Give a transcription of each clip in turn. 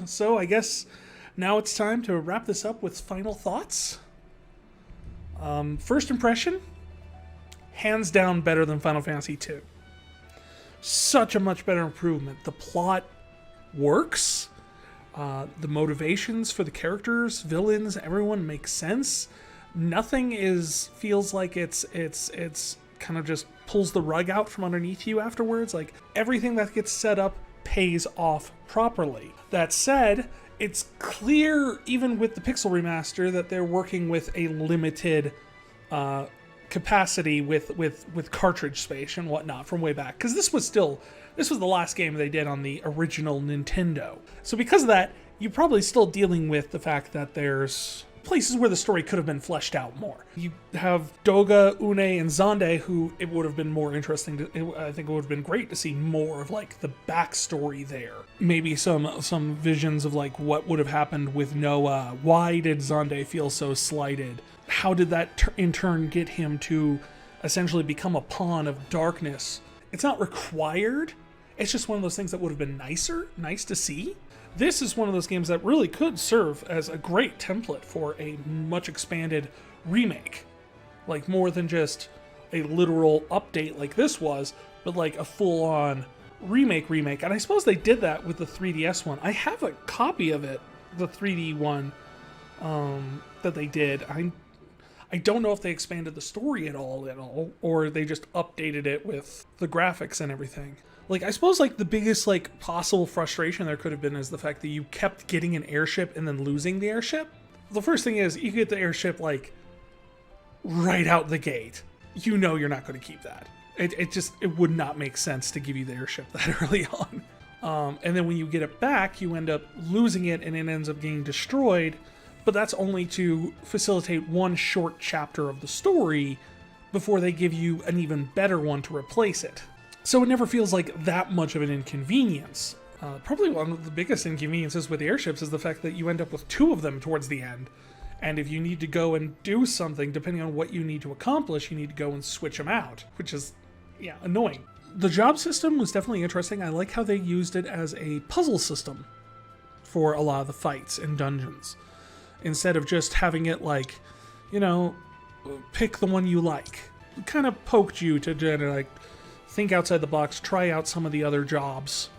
So I guess now it's time to wrap this up with final thoughts. First impression, hands down better than Final Fantasy II. Such a much better improvement. The plot works. The motivations for the characters, villains, everyone makes sense. Nothing feels like it's kind of just pulls the rug out from underneath you afterwards. Like, everything that gets set up pays off properly. That said, it's clear, even with the Pixel Remaster, that they're working with a limited capacity with cartridge space and whatnot from way back. Because this was the last game they did on the original Nintendo. So because of that, you're probably still dealing with the fact that there's places where the story could have been fleshed out more. You have Doga, Une, and Zande, who it would have been more interesting I think it would have been great to see more of like the backstory there. Maybe some visions of like what would have happened with Noah. Why did Zande feel so slighted? How did that in turn get him to essentially become a pawn of darkness? It's not required. It's just one of those things that would have been nice to see. This is one of those games that really could serve as a great template for a much expanded remake. Like, more than just a literal update like this was, but like a full-on remake. And I suppose they did that with the 3DS one. I have a copy of it, the 3D one, that they did. I don't know if they expanded the story at all, or they just updated it with the graphics and everything. Like, I suppose, like, the biggest, like, possible frustration there could have been is the fact that you kept getting an airship and then losing the airship. The first thing is, you get the airship, like, right out the gate. You know you're not going to keep that. It would not make sense to give you the airship that early on. And then when you get it back, you end up losing it and it ends up getting destroyed. But that's only to facilitate one short chapter of the story before they give you an even better one to replace it. So it never feels like that much of an inconvenience. Probably one of the biggest inconveniences with airships is the fact that you end up with two of them towards the end. And if you need to go and do something, depending on what you need to accomplish, you need to go and switch them out, which is, yeah, annoying. The job system was definitely interesting. I like how they used it as a puzzle system for a lot of the fights and dungeons. Instead of just having it like, you know, pick the one you like. It kind of poked you to like think outside the box, try out some of the other jobs,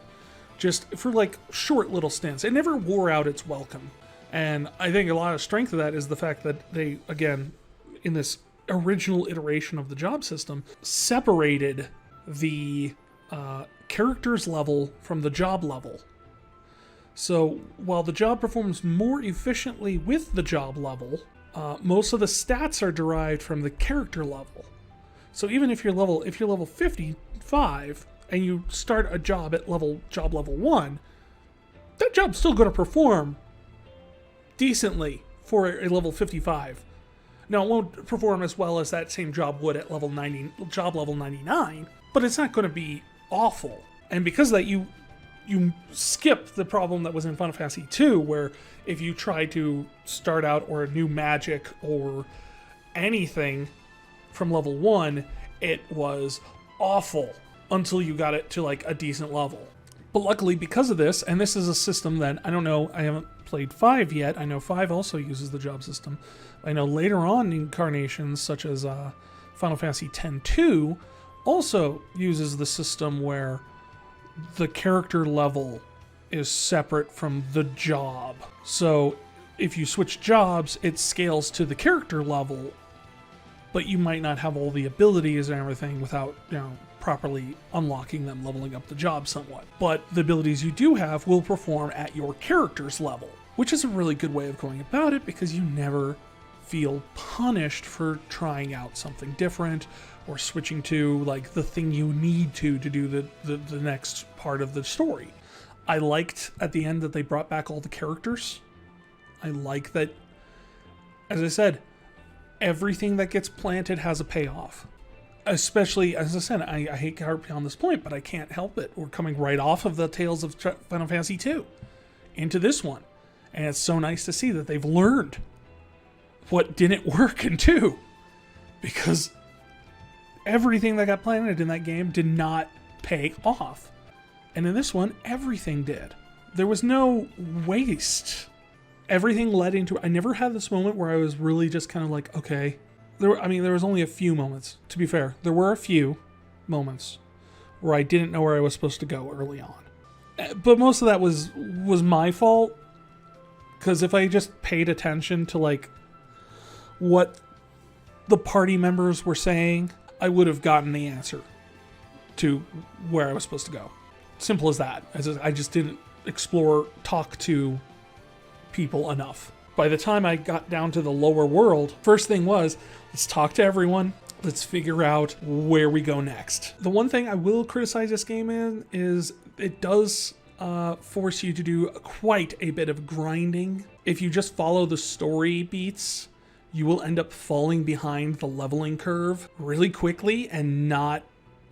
just for like short little stints. It never wore out its welcome. And I think a lot of strength of that is the fact that they, again, in this original iteration of the job system, separated the character's level from the job level. So while the job performs more efficiently with the job level, most of the stats are derived from the character level. So even if you're level 55 and you start a job at job level 1, that job's still going to perform decently for a level 55. Now, it won't perform as well as that same job would at job level 99, but it's not going to be awful. And because of that, you skip the problem that was in Final Fantasy II, where if you try to start out or a new magic or anything from level 1, it was awful until you got it to like a decent level. But luckily, because of this, and this is a system that, I don't know, I haven't played 5 yet. I know 5 also uses the job system. I know later on incarnations, such as Final Fantasy X-2, also uses the system where the character level is separate from the job. So if you switch jobs, it scales to the character level, but you might not have all the abilities and everything without, properly unlocking them, leveling up the job somewhat. But the abilities you do have will perform at your character's level, which is a really good way of going about it, because you never feel punished for trying out something different or switching to like the thing you need to do the next part of the story. I liked at the end that they brought back all the characters. I like that, as I said, everything that gets planted has a payoff. Especially, as I said, I hate to harp on this point, but I can't help it. We're coming right off of the Tales of Final Fantasy II into this one. And it's so nice to see that they've learned what didn't work in 2. Because everything that got planted in that game did not pay off. And in this one, everything did. There was no waste. Everything led into, I never had this moment where I was really just kind of like, okay. There was only a few moments, to be fair. There were a few moments where I didn't know where I was supposed to go early on. But most of that was my fault. Because if I just paid attention to, like, what the party members were saying, I would have gotten the answer to where I was supposed to go. Simple as that. I just didn't talk to people enough. By the time I got down to the lower world, first thing was, let's talk to everyone. Let's figure out where we go next. The one thing I will criticize this game in is it does force you to do quite a bit of grinding. If you just follow the story beats, you will end up falling behind the leveling curve really quickly and not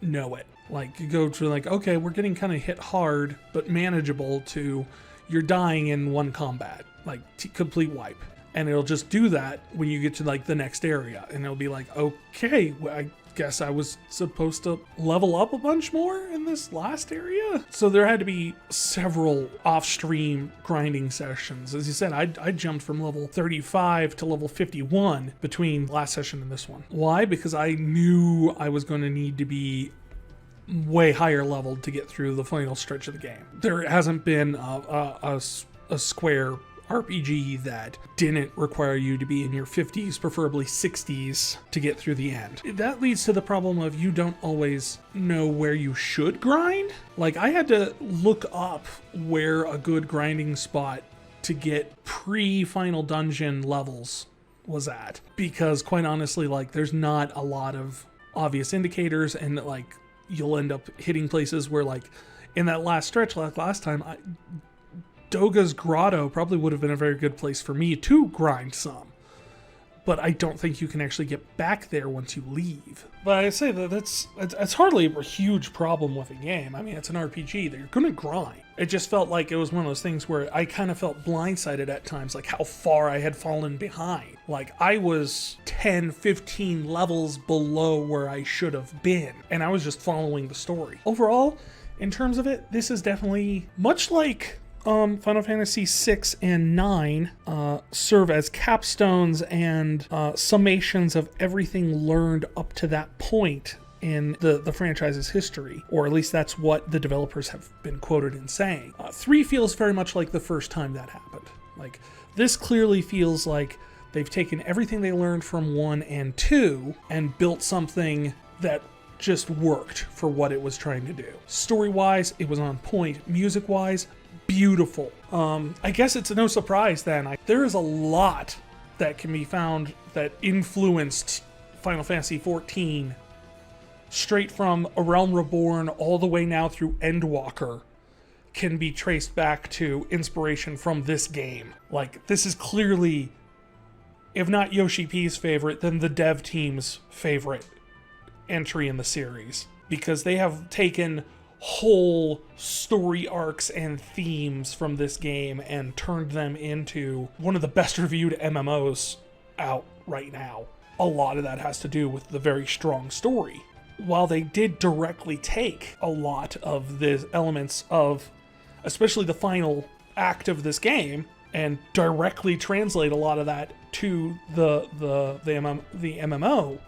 know it. Like, you go to like, okay, we're getting kind of hit hard, but manageable, to you're dying in one combat, like complete wipe. And it'll just do that when you get to like the next area. And it'll be like, okay, well, I guess I was supposed to level up a bunch more in this last area. So there had to be several off-stream grinding sessions. As you said, I jumped from level 35 to level 51 between last session and this one. Why? Because I knew I was going to need to be way higher leveled to get through the final stretch of the game. There hasn't been a Square RPG that didn't require you to be in your 50s, preferably 60s, to get through the end. That leads to the problem of you don't always know where you should grind. Like, I had to look up where a good grinding spot to get pre-final dungeon levels was at. Because quite honestly, like, there's not a lot of obvious indicators, and like, you'll end up hitting places where, like, in that last stretch, like last time, Doga's Grotto probably would have been a very good place for me to grind some. But I don't think you can actually get back there once you leave. But I say that it's hardly a huge problem with a game. I mean, it's an RPG that you're going to grind. It just felt like it was one of those things where I kind of felt blindsided at times, like how far I had fallen behind. Like, I was 10, 15 levels below where I should have been, and I was just following the story. Overall, in terms of it, this is definitely much like Final Fantasy 6 and 9 serve as capstones and summations of everything learned up to that point in the franchise's history, or at least that's what the developers have been quoted in saying. 3 feels very much like the first time that happened. Like, this clearly feels like they've taken everything they learned from 1 and 2 and built something that just worked for what it was trying to do. Story-wise, it was on point. Music-wise, beautiful. I guess it's no surprise then. There is a lot that can be found that influenced Final Fantasy XIV, straight from A Realm Reborn all the way now through Endwalker, can be traced back to inspiration from this game. Like, this is clearly, if not Yoshi P's favorite, then the dev team's favorite entry in the series, because they have taken whole story arcs and themes from this game and turned them into one of the best reviewed MMOs out right now. A lot of that has to do with the very strong story. While they did directly take a lot of the elements of, especially the final act of this game, and directly translate a lot of that to the MMO,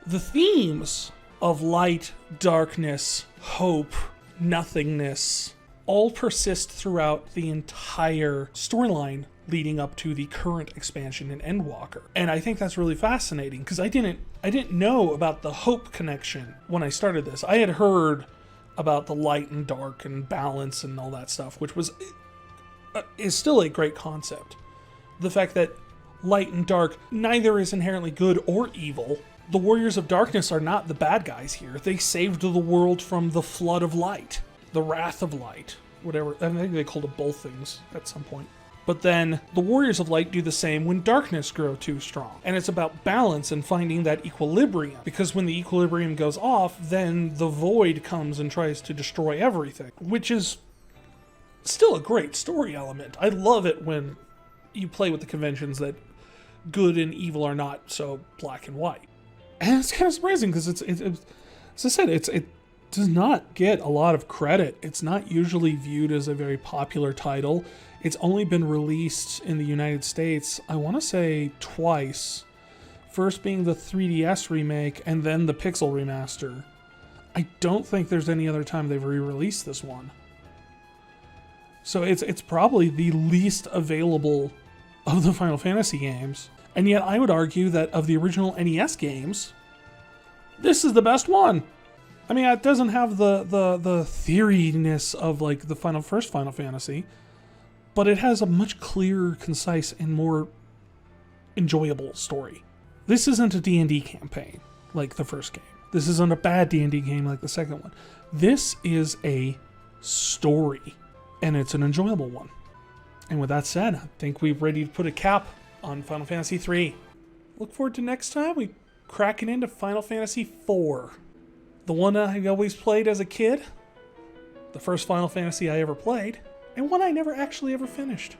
the themes of light, darkness, hope, nothingness all persist throughout the entire storyline leading up to the current expansion in Endwalker. And I think that's really fascinating, because I didn't know about the hope connection when I started this. I had heard about the light and dark and balance and all that stuff, which is still a great concept. The fact that light and dark, neither is inherently good or evil. The Warriors of Darkness are not the bad guys here. They saved the world from the flood of light, the wrath of light, whatever. I think they called it both things at some point. But then the Warriors of Light do the same when darkness grows too strong. And it's about balance and finding that equilibrium. Because when the equilibrium goes off, then the void comes and tries to destroy everything. Which is still a great story element. I love it when you play with the conventions that good and evil are not so black and white. And it's kind of surprising, because it's as I said, does not get a lot of credit. It's not usually viewed as a very popular title. It's only been released in the United States, I want to say twice. First being the 3DS remake and then the Pixel remaster. I don't think there's any other time they've re-released this one. So it's probably the least available of the Final Fantasy games. And yet I would argue that of the original NES games, this is the best one. I mean, it doesn't have the theory-ness of like the first Final Fantasy, but it has a much clearer, concise, and more enjoyable story. This isn't a D&D campaign like the first game. This isn't a bad D&D game like the second one. This is a story, and it's an enjoyable one. And with that said, I think we're ready to put a cap on Final Fantasy III. Look forward to next time we cracking into Final Fantasy IV. The one I always played as a kid, the first Final Fantasy I ever played, and one I never actually ever finished.